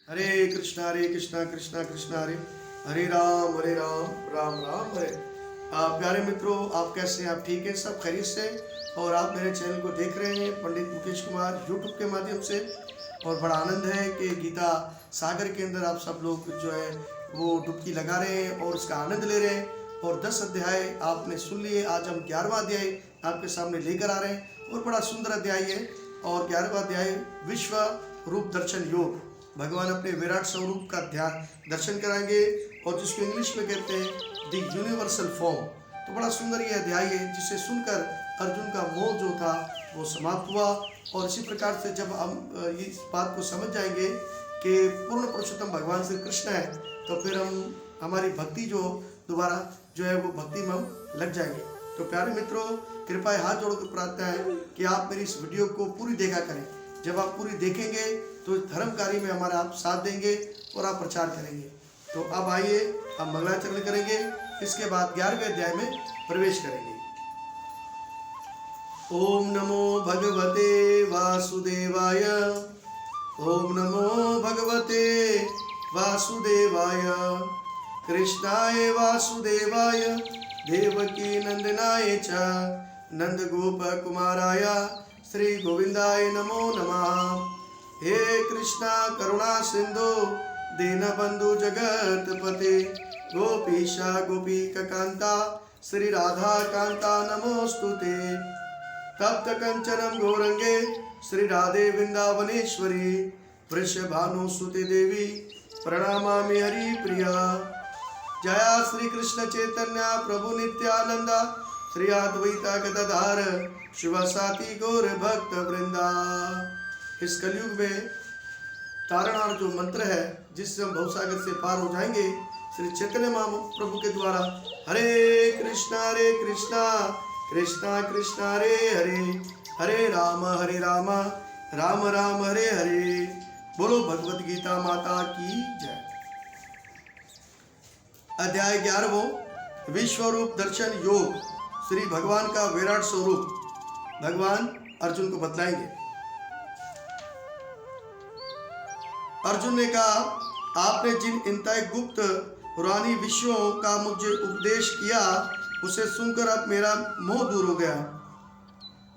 हरे कृष्णा कृष्णा कृष्णा हरे हरे राम राम राम हरे। प्यारे मित्रों, आप कैसे हैं? आप ठीक हैं? सब खैरियत से? और आप मेरे चैनल को देख रहे हैं पंडित मुकेश कुमार यूट्यूब के माध्यम से। और बड़ा आनंद है कि गीता सागर के अंदर आप सब लोग जो है वो डुबकी लगा रहे हैं और उसका आनंद ले रहे हैं। और 10 अध्याय आपने सुन लिए। आज हम 11वां अध्याय आपके सामने लेकर आ रहे हैं और बड़ा सुंदर अध्याय है। और 11वां अध्याय विश्व रूप दर्शन योग। भगवान अपने विराट स्वरूप का ध्यान दर्शन कराएंगे और जिसको इंग्लिश में कहते हैं द यूनिवर्सल फॉर्म। तो बड़ा सुंदर ये अध्याय है जिसे सुनकर अर्जुन का मोह जो था वो समाप्त हुआ। और इसी प्रकार से जब हम इस बात को समझ जाएंगे कि पूर्ण पुरुषोत्तम भगवान श्री कृष्ण है तो फिर हमारी भक्ति जो दोबारा जो है वो भक्ति में हम लग जाएंगे। तो प्यारे मित्रों, कृपया हाथ जोड़कर प्रार्थना है कि आप मेरी इस वीडियो को पूरी देखा करें। जब आप पूरी देखेंगे तो धर्म कार्य में हमारा आप साथ देंगे और आप प्रचार करेंगे। तो अब आइए हम मंगलाचरण करेंगे, इसके बाद 11वें अध्याय में प्रवेश करेंगे। ओम नमो भगवते वासुदेवाय। ओम नमो भगवते वासुदेवाय। कृष्णाय वासुदेवाय देवकी नंदनाय च नंद गोप कुमाराय श्री गोविंदाय नमो नमः। हे कृष्णा करुणा सिंधु दीनबंधु जगतपते गोपीशा गोपीका कांता श्री राधा कांता नमोस्तुते। तप्त कंचनम गौरंगे श्री राधे वृंदावनेश्वरी वृषभानुसुते देवी प्रणामामि हरि प्रिया। जया श्री कृष्ण चैतन्य प्रभु नित्यानंद श्री अद्वैता गदाधर शिवासाती गौर भक्त वृंदा। इस कलयुग में तारणहार जो मंत्र है जिससे हम भवसागर से पार हो जाएंगे, श्री चैतन्य महाप्रभु के द्वारा हरे कृष्णा कृष्णा कृष्णा हरे हरे हरे राम राम राम हरे हरे। बोलो भगवत गीता माता की जय। अध्याय 11वां विश्वरूप दर्शन योग। श्री भगवान का विराट स्वरूप भगवान अर्जुन को बतलाएंगे। अर्जुन ने कहा, आपने जिन इंतहाई गुप्त पुरानी विषयों का मुझे उपदेश किया उसे सुनकर अब मेरा मोह दूर हो गया।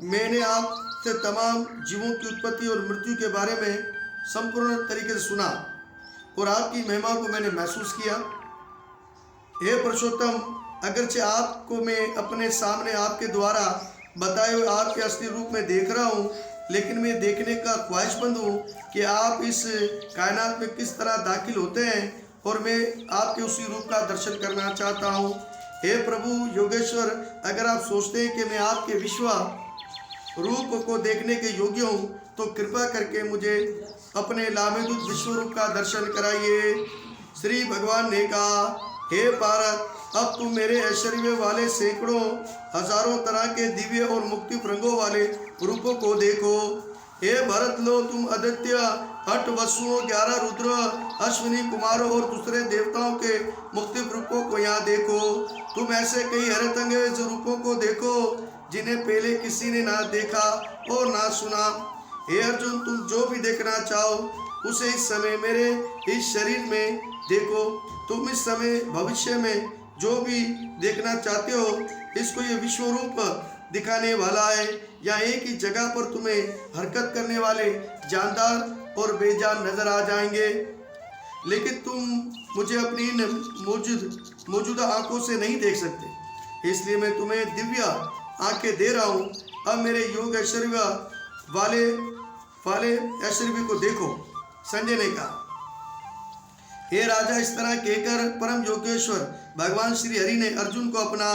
मैंने आपसे तमाम जीवों की उत्पत्ति और मृत्यु के बारे में संपूर्ण तरीके से सुना और आपकी महिमा को मैंने महसूस किया। हे पुरुषोत्तम, अगरचे आपको मैं अपने सामने आपके द्वारा बताए हुए आपके असली रूप में देख रहा हूँ, लेकिन मैं देखने का ख्वाहिशमंद हूँ कि आप इस कायनात में किस तरह दाखिल होते हैं और मैं आपके उसी रूप का दर्शन करना चाहता हूँ। हे प्रभु योगेश्वर, अगर आप सोचते हैं कि मैं आपके विश्व रूप को देखने के योग्य हूँ तो कृपा करके मुझे अपने लामेदूत विश्व रूप का दर्शन कराइए। श्री भगवान ने कहा, हे पार्थ, अब तुम मेरे ऐश्वर्य वाले सैकड़ों हजारों तरह के दिव्य और मुक्ति रंगों वाले रूपों को देखो। हे भरत, लो तुम आदित्य 8 वसुओं 11 रुद्र अश्विनी कुमारों और दूसरे देवताओं के मुक्ति रूपों को यहाँ देखो। तुम ऐसे कई हैरतअंगेज रूपों को देखो जिन्हें पहले किसी ने ना देखा और ना सुना। हे अर्जुन, तुम जो भी देखना चाहो उसे इस समय मेरे इस शरीर में देखो। तुम इस समय भविष्य में जो भी देखना चाहते हो इसको ये विश्व रूप दिखाने वाला है। या एक ही जगह पर तुम्हें हरकत करने वाले जानदार और बेजान नजर आ जाएंगे, लेकिन तुम मुझे अपनी मौजूदा आंखों से नहीं देख सकते, इसलिए मैं तुम्हें दिव्य आंखें दे रहा हूँ। अब मेरे योग ऐश्वर्य वाले ऐश्वर्य को देखो। संजय ने कहा, हे राजा, इस तरह कहकर परम योगेश्वर भगवान श्री हरि ने अर्जुन को अपना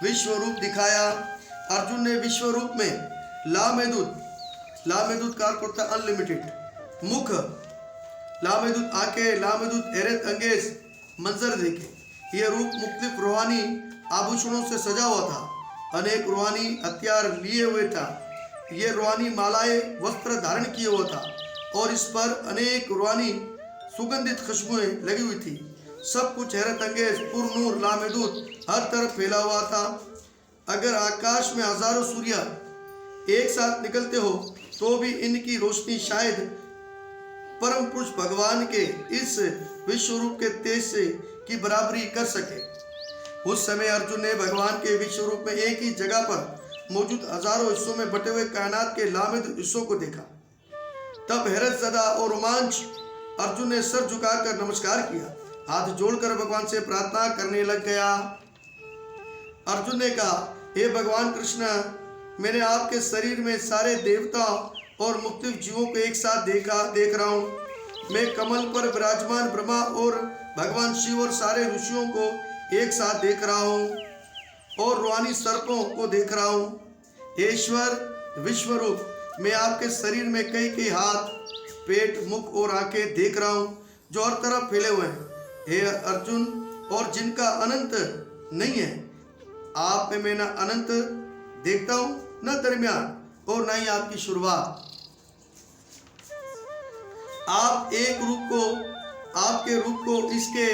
विश्व रूप दिखाया। अर्जुन ने विश्व रूप में लामेदूत का अर्थ होता है अनलिमिटेड, मुख, लामेदूत आंखें, लामेदूत हैरत अंगेज मंजर देखे। यह रूप मुख्तलिफ रूहानी आभूषणों से सजा हुआ था, अनेक रूहानी हथियार लिए हुए था। यह रूहानी मालाएं वस्त्र धारण किए हुआ था और इस पर अनेक रूहानी सुगंधित खुशबुएं लगी हुई थी। सब कुछ हैरत अंगेज पुरनूर लामेदूत हर तरफ फैला हुआ था। अगर आकाश में हजारों सूर्य एक साथ निकलते हो तो भी इनकी रोशनी शायद परम पुरुष भगवान के इस विश्व रूप के तेज से की बराबरी कर सके। उस समय अर्जुन ने भगवान के विश्व रूप में एक ही जगह पर मौजूद हजारों हिस्सों में बटे हुए कायनात के लामिद हिस्सों को देखा। तब हैरत ज़दा और रोमांच अर्जुन ने सर झुकाकर नमस्कार किया, हाथ जोड़कर भगवान से प्रार्थना करने लग गया। अर्जुन ने कहा, हे भगवान कृष्ण, मैंने आपके शरीर में सारे देवताओं और मुक्त जीवों को एक साथ देख रहा हूँ। मैं कमल पर विराजमान ब्रह्मा और भगवान शिव और सारे ऋषियों को एक साथ देख रहा हूँ और रूहानी सर्पों को देख रहा हूँ। ईश्वर विश्वरूप, मैं आपके शरीर में कई कई हाथ, पेट, मुख और आंखें देख रहा हूँ जो हर तरफ फैले हुए हैं। हे अर्जुन, और जिनका अनंत नहीं है, आप में मैं न अनंत देखता हूँ, न दरमियान और न ही आपकी शुरुआत। आप एक रूप को, आपके रूप को इसके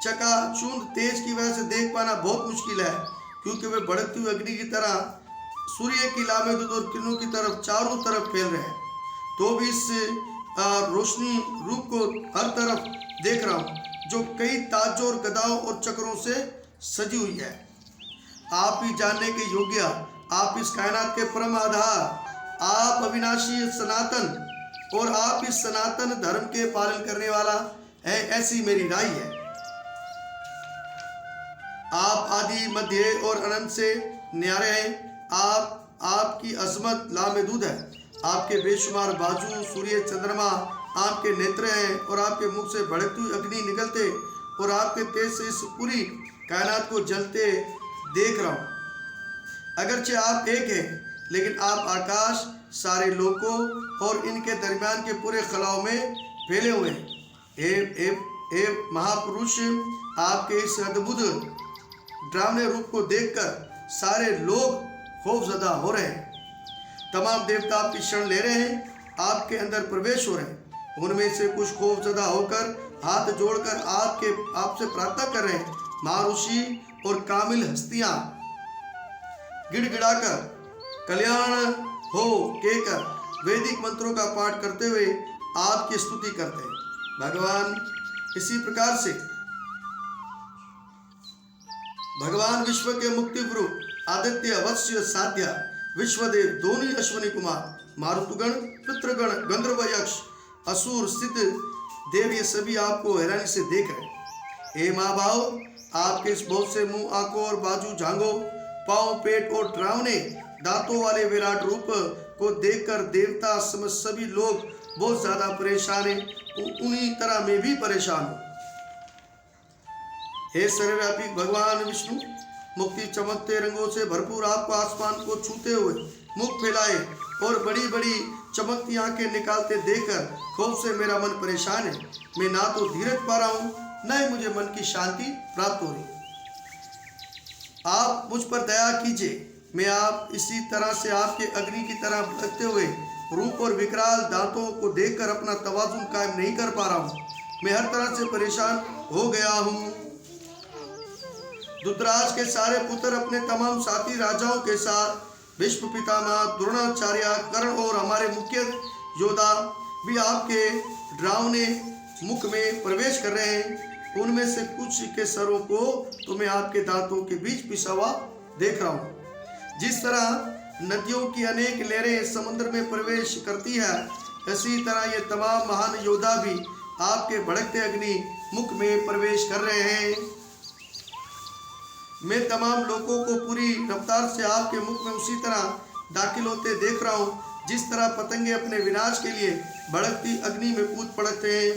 चकाचूंध तेज की वजह से देख पाना बहुत मुश्किल है, क्योंकि वे बढ़ती हुई अग्नि की तरह सूर्य की लामेदूत और किरणों की तरफ चारों तरफ फैल रहे हैं। तो भी इस रोशनी रूप को हर तरफ देख रहा हूँ, जो कई ताजों और गदाओं और चक्रों से सजी हुई है। आप ही जानने के योग्य, आप इस कायनात के परम आधार, आप अविनाशी सनातन और आप इस सनातन धर्म के पालन करने वाला है, ऐसी मेरी राय है। आप आदि, मध्य और अनंत से न्यारे हैं। आपकी अजमत लामेदूद है। आपके बेशुमार बाजू, सूर्य, चंद्रमा आपके नेत्र हैं और आपके मुख से भड़कती हुई अग्नि निकलते और आपके तेज से इस पूरी कायनात को जलते देख रहा हूँ। अगरचे आप एक हैं, लेकिन आप आकाश, सारे लोकों और इनके दरमियान के पूरे खलाओं में फैले हुए हैं। हे महापुरुष, आपके इस अद्भुत डरावने रूप को देखकर सारे लोग खौफजदा हो रहे हैं। तमाम देवता आपकी शरण ले रहे हैं, आपके अंदर प्रवेश हो रहे हैं। उनमें से कुछ खौफजदा होकर हाथ जोड़कर आपसे प्रार्थना कर रहे हैं। महर्षि और कामिल हस्तियां गिड़गिड़ाकर कल्याण हो कहकर वैदिक मंत्रों का पाठ करते हुए आपकी स्तुति करते हैं। भगवान इसी प्रकार से भगवान विश्व के मुक्ति गुरु आदित्य, वत्स्य, साध्या, विश्वदेव, दोनों अश्वनी कुमार, मारुतगण, पितृगण, गंधर्व, यक्ष, असुर, सिद्ध देव, ये सभी आपको हैरानी से देख रहे हैं। हे महाभाव, आपके इस बहुत से मुंह, आंखों और बाजू, जांघों, पांव, पेट और डरावने दांतों वाले विराट रूप को देखकर देवता समझ सभी लोग बहुत ज्यादा परेशान हैं। उन्हीं तरह मैं भी परेशान हूँ। हे सर्वव्यापी भगवान विष्णु, मुक्ति चमकते रंगों से भरपूर आपको आसमान को छूते हुए मुख फैलाए और बड़ी बड़ी चमकती आंखें निकालते देखकर खौफ से मेरा मन परेशान है। मैं ना तो धीरज पा रहा हूँ, न ही मुझे मन की शांति प्राप्त हो रही। आप मुझ पर दया कीजिए। मैं आप इसी तरह से आपके अग्नि की तरह भड़कते हुए रूप और विकराल दांतों को देखकर अपना तवाजुन कायम नहीं कर पा रहा हूँ। मैं हर तरह से परेशान हो गया हूँ। धृतराज के सारे पुत्र अपने तमाम साथी राजाओं के साथ भीष्म पितामह, द्रोणाचार्य, कर्ण और हमारे मुख्य योद्धा भी आपके डरावने मुख में प्रवेश कर रहे हैं। उनमें से कुछ के सरों को तो मैं आपके दांतों के बीच पिसा हुआ देख रहा हूँ। जिस तरह नदियों की अनेक लहरें समुद्र में प्रवेश करती है, इसी तरह ये तमाम महान योद्धा भी आपके भड़कते अग्नि मुख में प्रवेश कर रहे हैं। मैं तमाम लोगों को पूरी रफ्तार से आपके मुख में उसी तरह दाखिल होते देख रहा हूँ, जिस तरह पतंगे अपने विनाश के लिए भड़कती अग्नि में कूद पड़ते हैं।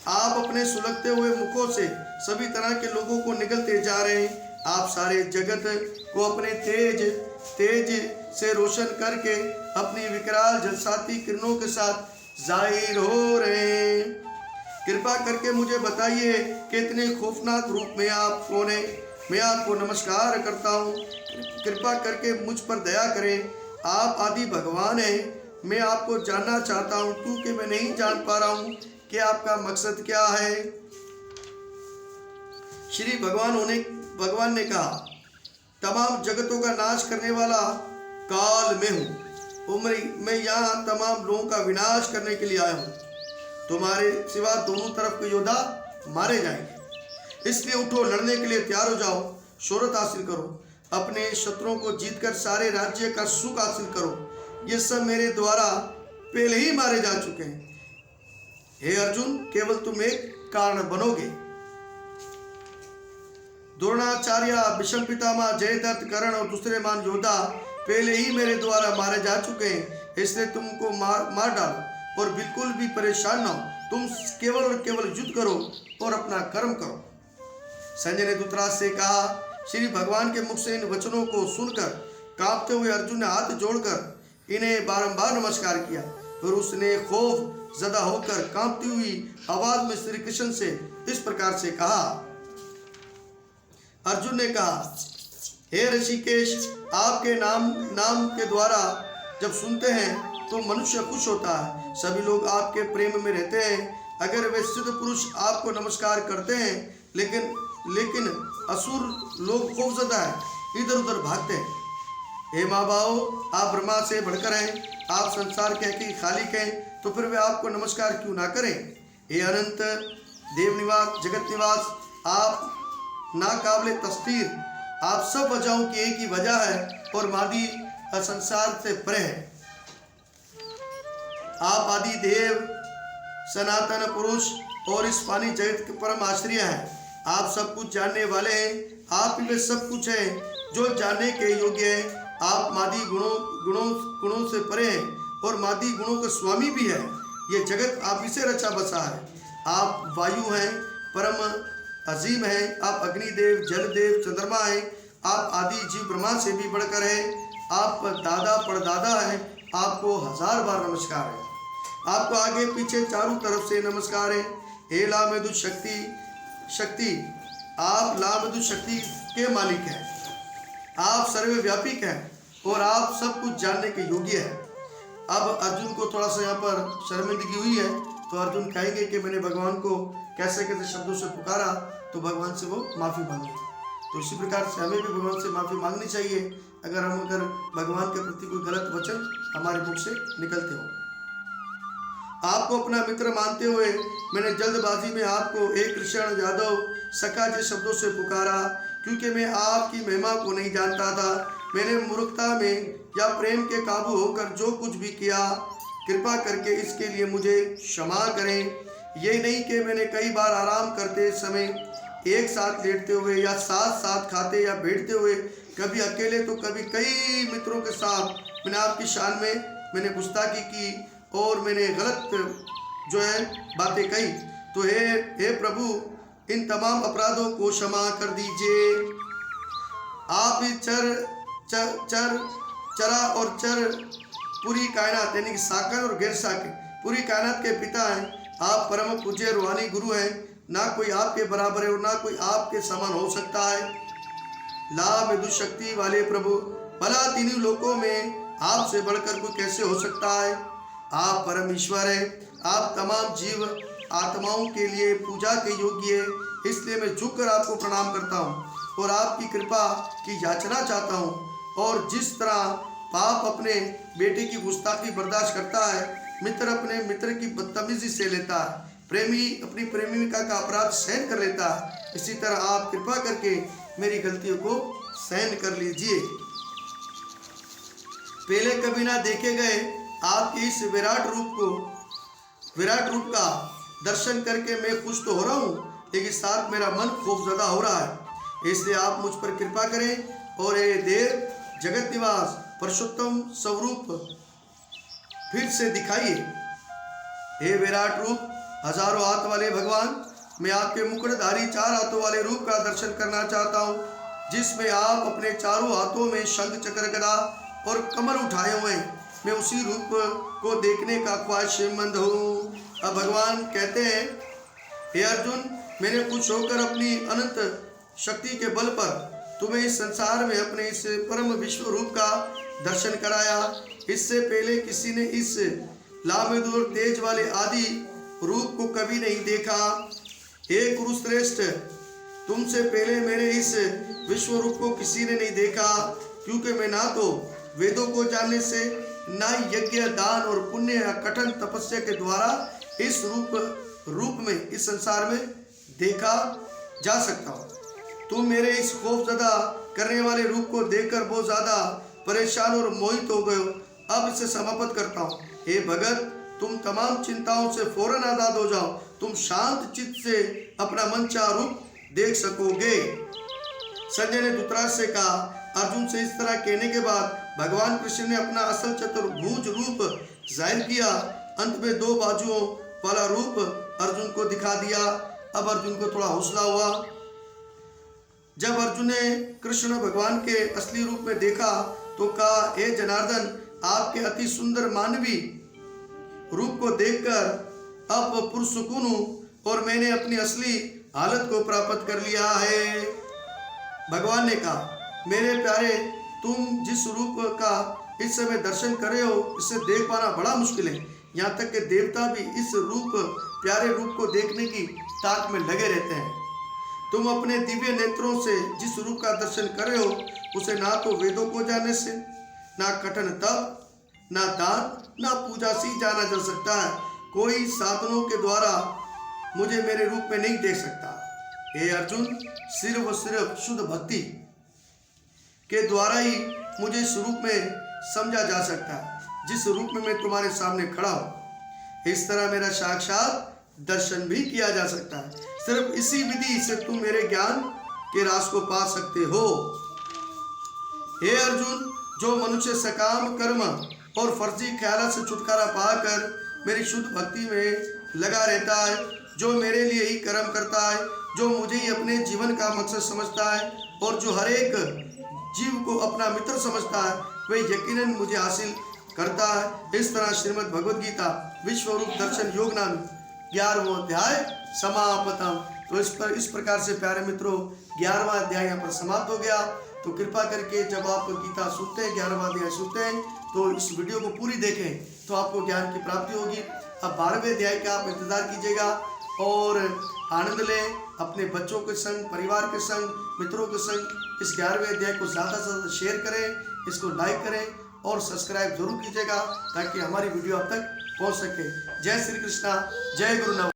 आप अपने सुलगते हुए मुखों से सभी तरह के लोगों को निगलते जा रहे हैं। आप सारे जगत को अपने तेज से रोशन करके अपनी विकराल झलसाती किरणों के साथ जाहिर हो रहे हैं। कृपा करके मुझे बताइए कि इतने खौफनाक रूप में आप कौन हैं। मैं आपको नमस्कार करता हूँ। कृपा करके मुझ पर दया करें। आप आदि भगवान हैं। मैं आपको जानना चाहता हूँ, क्योंकि मैं नहीं जान पा रहा हूँ कि आपका मकसद क्या है। श्री भगवान ने कहा, तमाम जगतों का नाश करने वाला काल मैं हूँ। मैं यहाँ तमाम लोगों का विनाश करने के लिए आया हूँ। तुम्हारे सिवा दोनों तरफ के योद्धा मारे जाएंगे। इसलिए उठो, लड़ने के लिए तैयार हो जाओ, शोहरत हासिल करो, अपने शत्रुओं को जीतकर सारे राज्य का सुख हासिल करो। ये सब मेरे द्वारा पहले ही मारे जा चुके हैं। हे अर्जुन, केवल तुम एक कारण बनोगे। द्रोणाचार्य, भीष्म पितामह, जयद्रथ, कर्ण और दूसरे मान योद्धा पहले ही मेरे द्वारा मारे जा चुके हैं। इसलिए तुमको मार डालो और बिल्कुल भी परेशान ना हो। तुम केवल और केवल युद्ध करो और अपना कर्म करो। संजय ने धृतराष्ट्र से कहा। श्री भगवान के मुख से इन वचनों को सुनकर कांपते हुए अर्जुन ने हाथ जोड़कर इन्हें बारंबार नमस्कार किया। फिर उसने खौफ ज़दा होकर कांपती हुई आवाज में श्री कृष्ण से इस प्रकार से कहा। अर्जुन ने कहा, हे ऋषिकेश, आपके नाम के द्वारा जब सुनते हैं तो मनुष्य खुश होता है। सभी लोग आपके प्रेम में रहते हैं। अगर वे सिद्ध पुरुष आपको नमस्कार करते हैं, लेकिन असुर लोग खौफज़दा है, इधर उधर भागते हैं। हे माँ बाओ, आप ब्रह्मा से बढ़कर हैं, आप संसार के हकीकी खालिक हैं, तो फिर वे आपको नमस्कार क्यों ना करें। हे अनंत देव निवास, जगत निवास, आप नाकाबिले तस्तीर, आप सब वजहों की एक ही वजह है और मादी संसार से परे है। आप आदि देव, सनातन पुरुष और इस पानी जगत के परम आश्रय हैं। आप सब कुछ जानने वाले हैं। आप ही वे सब कुछ हैं जो जानने के योग्य हैं। आप मादी गुणों से परे हैं और मादी गुणों का स्वामी भी है। ये जगत आप ही से रचा बसा है। आप वायु हैं, परम अजीम हैं। आप अग्निदेव, जलदेव, चंद्रमा हैं। आप आदि जीव ब्रह्मा से भी बढ़कर हैं। आप दादा परदादा हैं। आपको 1000 बार नमस्कार है। आपको आगे पीछे चारों तरफ से नमस्कार है। हे लामेदु शक्ति, आप लामेदु शक्ति के मालिक हैं। आप सर्वव्यापक हैं और आप सब कुछ जानने के योग्य हैं। अब अर्जुन को थोड़ा सा यहाँ पर शर्मिंदगी हुई है, तो अर्जुन कहेंगे कि मैंने भगवान को कैसे कैसे शब्दों से पुकारा, तो भगवान से वो माफ़ी मांगे। तो इसी प्रकार से हमें भी भगवान से माफ़ी मांगनी चाहिए अगर भगवान के प्रति कोई गलत वचन हमारे मुख से निकलते हो। आपको अपना मित्र मानते हुए मैंने जल्दबाजी में आपको एक कृष्ण यादव सखा के शब्दों से पुकारा, क्योंकि मैं आपकी महिमा को नहीं जानता था। मैंने मूर्खता में या प्रेम के काबू होकर जो कुछ भी किया, कृपा करके इसके लिए मुझे क्षमा करें। ये नहीं कि मैंने कई बार आराम करते समय एक साथ लेटते हुए या साथ साथ खाते या बैठते हुए, कभी अकेले तो कभी कई मित्रों के साथ मैंने आपकी शान में मैंने गुस्ताखी की और मैंने गलत बातें कही। तो हे प्रभु, इन तमाम अपराधों को क्षमा कर दीजिए। आप ही चरा और चर पूरी कायनात यानी कि साकर और गैर साकर पूरी कायनात के पिता हैं। आप परम पूज्य रूहानी गुरु हैं। ना कोई आपके बराबर है और ना कोई आपके समान हो सकता है। लामेदु शक्ति वाले प्रभु, भला तीनों लोकों में आपसे बढ़कर कोई कैसे हो सकता है। आप परम ईश्वर हैं। आप तमाम जीव आत्माओं के लिए पूजा के योग्य है। इसलिए मैं झुककर आपको प्रणाम करता हूँ और आपकी कृपा की याचना चाहता हूँ। और जिस तरह पाप अपने बेटे की गुस्ताखी बर्दाश्त करता है, मित्र अपने मित्र की बदतमीजी से लेता है, प्रेमी अपनी प्रेमिका का अपराध सहन कर लेता है, इसी तरह आप कृपा करके मेरी गलतियों को सहन कर लीजिए। पहले कभी ना देखे गए आपके इस विराट रूप का दर्शन करके मैं खुश तो हो रहा हूँ, लेकिन साथ मेरा मन खौफज़दा हो रहा है। इसलिए आप मुझ पर कृपा करें और ये देव जगत निवास पुरुषोत्तम स्वरूप फिर से दिखाइए। हे विराट रूप, हजारों हाथ वाले भगवान, मैं आपके मुकुटधारी 4 हाथों वाले रूप का दर्शन करना चाहता हूँ, जिसमें आप अपने चारों हाथों में शंख, चक्र, गदा और कमल उठाए हुए हैं। मैं उसी रूप को देखने का ख्वाहिशमंद हूँ। अब भगवान कहते हैं, हे अर्जुन, मैंने खुश होकर अपनी अनंत शक्ति के बल पर तुम्हें इस संसार में अपने इस परम विश्व रूप का दर्शन कराया। इससे पहले किसी ने इस लामेदु और तेज वाले आदि रूप को कभी नहीं देखा। हे कुरुश्रेष्ठ, तुमसे पहले मेरे इस विश्व रूप को किसी ने नहीं देखा, क्योंकि मैं ना तो वेदों को जानने से ना ही यज्ञ, दान और पुण्य या कठिन तपस्या के द्वारा इस रूप में इस संसार में देखा जा सकता हो। तुम मेरे इस खौफजदा करने वाले रूप को देखकर बहुत ज्यादा परेशान और मोहित हो गए हो। अब इसे समाप्त करता हूँ। हे भगत, तुम तमाम चिंताओं से फौरन आजाद हो जाओ। तुम शांत चित्त से अपना मनचाहा रूप देख सकोगे। संजय ने धृतराष्ट्र से कहा। अर्जुन से इस तरह कहने के बाद भगवान कृष्ण ने अपना असल चतुर्भुज रूप जाहिर किया। अंत में 2 बाजुओं वाला रूप अर्जुन को दिखा दिया। अब अर्जुन को थोड़ा हौसला हुआ। जब अर्जुन ने कृष्ण भगवान के असली रूप में देखा तो कहा, हे जनार्दन, आपके अति सुंदर मानवी रूप को देखकर अब पुरसुकून हूं और मैंने अपनी असली हालत को प्राप्त कर लिया है। भगवान ने कहा, मेरे प्यारे, तुम जिस रूप का इस समय दर्शन कर रहे हो इसे देख पाना बड़ा मुश्किल है। यहाँ तक कि देवता भी इस प्यारे रूप को देखने की ताक में लगे रहते हैं। तुम अपने दिव्य नेत्रों से जिस रूप का दर्शन कर रहे हो उसे ना तो वेदों को जानने से, ना कठिन तप, ना दान, ना पूजा से ही जाना जा सकता है। कोई साधनों के द्वारा मुझे मेरे रूप में नहीं देख सकता। हे अर्जुन, सिर्फ शुद्ध भक्ति के द्वारा ही मुझे इस रूप में समझा जा सकता है जिस रूप में मैं तुम्हारे सामने खड़ा हूँ। इस तरह मेरा साक्षात दर्शन भी किया जा सकता है। सिर्फ इसी विधि से तुम मेरे ज्ञान के रास को पा सकते हो। हे अर्जुन, जो मनुष्य सकाम कर्म और फर्जी ख्याल से छुटकारा पाकर मेरी शुद्ध भक्ति में लगा रहता है, जो मेरे लिए ही कर्म करता है, जो मुझे ही अपने जीवन का मकसद समझता है और जो हर एक जीव को अपना मित्र समझता है, वह यकीनन मुझे हासिल करता है। इस तरह श्रीमद् भगवद गीता विश्वरूप दर्शन योग नाम 11वां अध्याय समापतम। तो इस प्रकार से प्यारे मित्रों 11वां अध्याय यहाँ पर समाप्त हो गया। तो कृपा करके जब आप गीता सुनते हैं, 11वां अध्याय सुनते हैं, तो इस वीडियो को पूरी देखें तो आपको ज्ञान की प्राप्ति होगी। अब 12वें अध्याय का आप इंतजार कीजिएगा और आनंद लें अपने बच्चों के संग, परिवार के संग, मित्रों के संग। इस 11वें अध्याय को ज़्यादा से ज़्यादा शेयर करें, इसको लाइक करें और सब्सक्राइब जरूर कीजिएगा ताकि हमारी वीडियो अब तक पहुंच सके। जय श्री कृष्णा, जय गुरु नमः।